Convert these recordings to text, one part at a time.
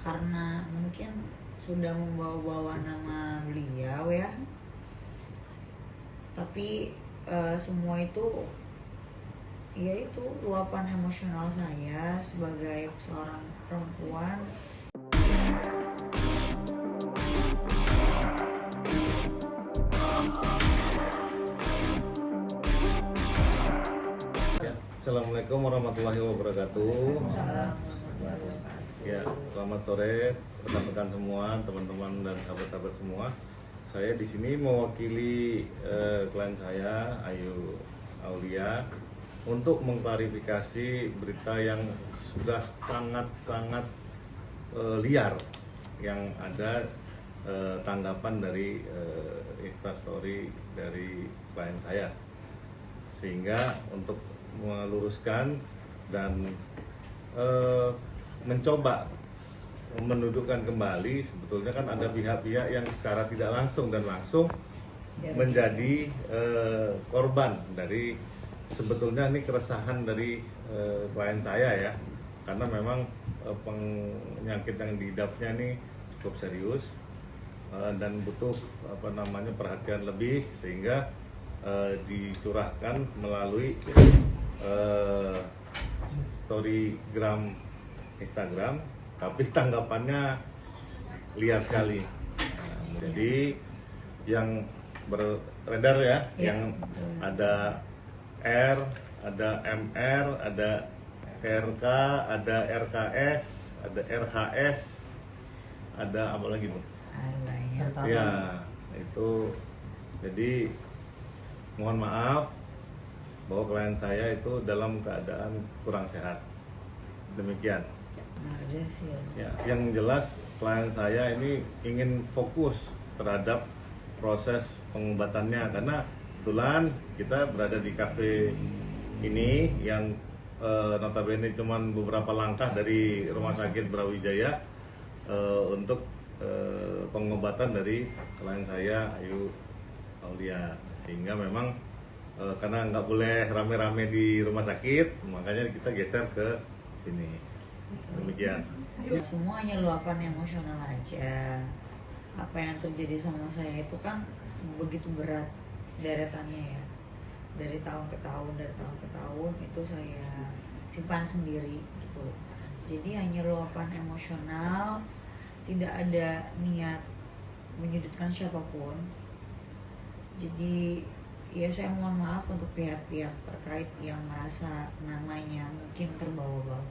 karena mungkin sudah membawa-bawa nama beliau ya, tapi semua itu yaitu luapan emosional saya sebagai seorang perempuan. Assalamualaikum warahmatullahi wabarakatuh. Ya, selamat sore rekan-rekan semua, teman-teman dan sahabat-sahabat semua. Saya di sini mewakili klien saya, Ayu Aulia, untuk mengklarifikasi berita yang sudah sangat-sangat liar yang ada tanggapan dari Instastory dari klien saya, sehingga untuk meluruskan dan mencoba mendudukkan kembali, sebetulnya kan ada pihak-pihak yang secara tidak langsung dan langsung menjadi korban dari sebetulnya ini keresahan dari klien saya ya, karena memang penyakit yang diidapnya ini cukup serius dan butuh perhatian lebih, sehingga dicurahkan melalui storygram Instagram, tapi tanggapannya liar sekali. Jadi yang beredar ya, yang ada R, ada MR, ada RK, ada RKS, ada RHS, ada apa lagi Bu? Ya, itu. Jadi mohon maaf bahwa klien saya itu dalam keadaan kurang sehat. Demikian. Ya, yang jelas klien saya ini ingin fokus terhadap proses pengobatannya, karena kebetulan kita berada di kafe ini yang notabene cuman beberapa langkah dari Rumah Sakit Brawijaya untuk pengobatan dari klien saya, Ayu Aulia. Sehingga memang karena nggak boleh rame-rame di rumah sakit, makanya kita geser ke sini. Demikian. Semuanya luapan emosional aja. Apa yang terjadi sama saya itu kan begitu berat deretannya ya. Dari tahun ke tahun itu saya simpan sendiri gitu. Jadi hanya luapan emosional, tidak ada niat menyudutkan siapapun. Jadi ya saya mohon maaf untuk pihak-pihak terkait yang merasa namanya mungkin terbawa-bawa.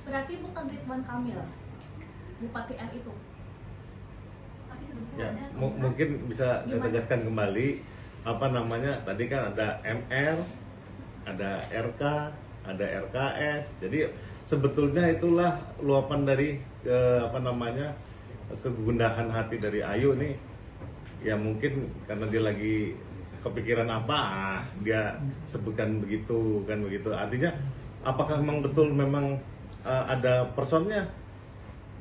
Berarti bukan Ridwan Kamil, Bupati R itu. Ya, mungkin bisa saya tegaskan kembali, tadi kan ada MR, ada RK, ada RKS. Jadi sebetulnya itulah luapan dari kegundahan hati dari Ayu nih. Ya mungkin karena dia lagi kepikiran dia sebutkan begitu kan begitu. Artinya apakah memang betul ada personnya?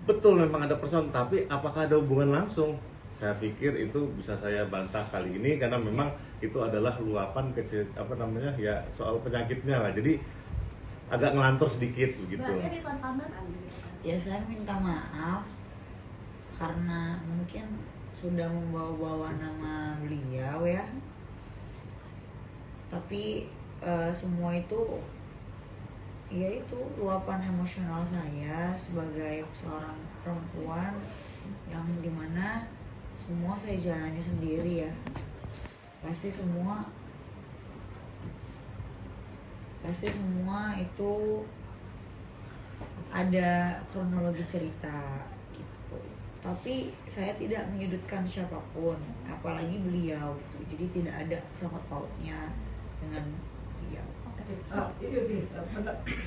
Betul, memang ada person, tapi apakah ada hubungan langsung? Saya pikir itu bisa saya bantah kali ini, karena memang itu adalah luapan kecil soal penyakitnya lah. Jadi agak ngelantur sedikit begitu. Ya saya minta maaf karena mungkin sudah membawa-bawa nama beliau ya, tapi semua itu yaitu luapan emosional saya sebagai seorang perempuan yang dimana semua saya jalani sendiri ya. Pasti semua itu ada kronologi cerita gitu. Tapi saya tidak menyudutkan siapapun, apalagi beliau gitu. Jadi tidak ada sangkut pautnya dengan beliau.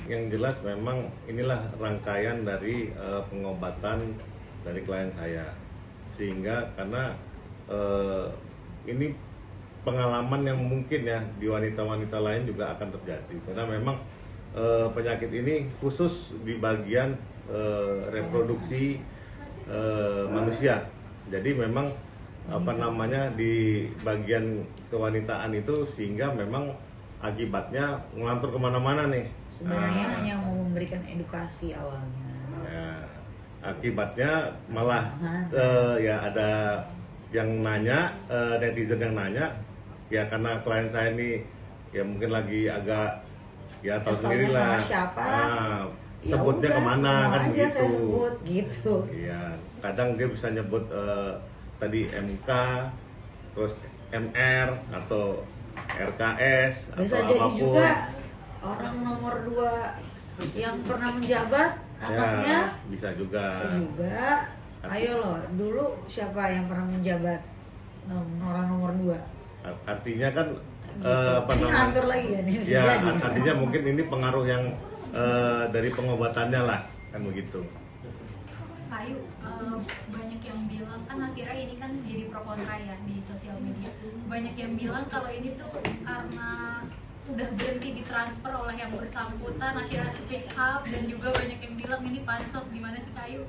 Yang jelas memang inilah rangkaian dari pengobatan dari klien saya, sehingga karena ini pengalaman yang mungkin ya di wanita-wanita lain juga akan terjadi, karena memang penyakit ini khusus di bagian reproduksi manusia. Jadi memang di bagian kewanitaan itu, sehingga memang akibatnya ngelantur kemana-mana nih. Sebenarnya hanya mau memberikan edukasi awalnya. Ya, Akibatnya malah Nah. ya ada yang nanya, netizen yang nanya, ya karena klien saya ini ya mungkin lagi agak ya tahu Keselnya sendiri lah. sama siapa, ya Sebutnya udah, kemana semua kan aja begitu. saya sebut gitu. Iya, kadang dia bisa nyebut tadi MK, terus MR atau RKS Bisa atau jadi apapun. juga orang nomor 2 yang pernah menjabat anaknya, Ya, bisa juga. bisa juga. Ayo loh, dulu siapa yang pernah menjabat orang nomor 2? Artinya kan Gitu. apa Ini namanya? ngatur lagi ya nih, bisa Ya, jadi. artinya mungkin ini pengaruh yang dari pengobatannya lah, kan begitu. Kayu, banyak yang bilang kan akhirnya ini kan jadi pro kontra ya di sosial media. Banyak yang bilang kalau ini tuh karena udah berhenti ditransfer oleh yang bersangkutan akhirnya speak up, dan juga banyak yang bilang ini pansos. Gimana sih Kayu?